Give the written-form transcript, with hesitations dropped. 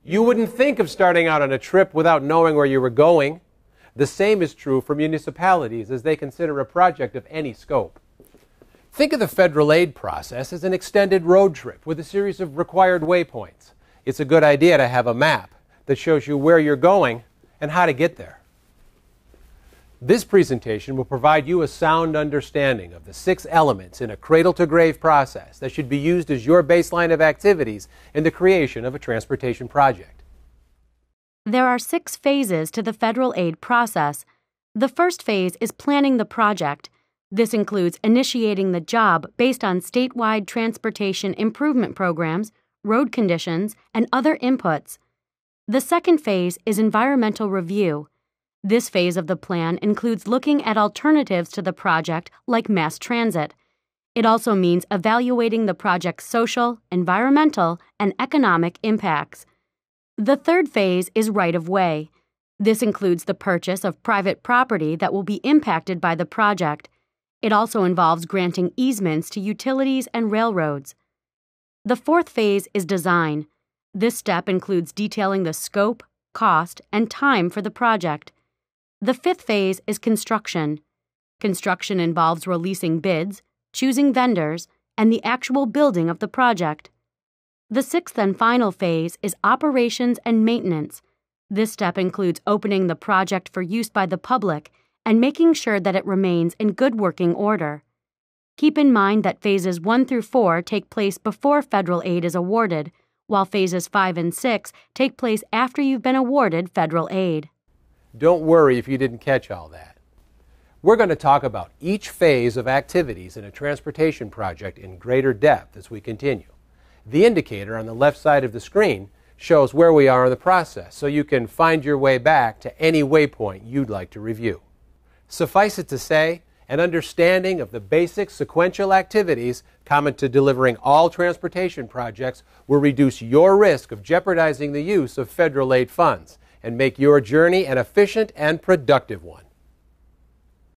You wouldn't think of starting out on a trip without knowing where you were going. The same is true for municipalities as they consider a project of any scope. Think of the federal aid process as an extended road trip with a series of required waypoints. It's a good idea to have a map that shows you where you're going and how to get there. This presentation will provide you a sound understanding of the 6 elements in a cradle-to-grave process that should be used as your baseline of activities in the creation of a transportation project. There are 6 phases to the federal aid process. The first phase is planning the project. This includes initiating the job based on statewide transportation improvement programs, road conditions, and other inputs. The second phase is environmental review. This phase of the plan includes looking at alternatives to the project like mass transit. It also means evaluating the project's social, environmental, and economic impacts. The third phase is right-of-way. This includes the purchase of private property that will be impacted by the project. It also involves granting easements to utilities and railroads. The fourth phase is design. This step includes detailing the scope, cost, and time for the project. The fifth phase is construction. Construction involves releasing bids, choosing vendors, and the actual building of the project. The sixth and final phase is operations and maintenance. This step includes opening the project for use by the public and making sure that it remains in good working order. Keep in mind that phases 1 through 4 take place before federal aid is awarded, while phases 5 and 6 take place after you've been awarded federal aid. Don't worry if you didn't catch all that. We're going to talk about each phase of activities in a transportation project in greater depth as we continue. The indicator on the left side of the screen shows where we are in the process, so you can find your way back to any waypoint you'd like to review. Suffice it to say, an understanding of the basic sequential activities common to delivering all transportation projects will reduce your risk of jeopardizing the use of federal aid funds and make your journey an efficient and productive one.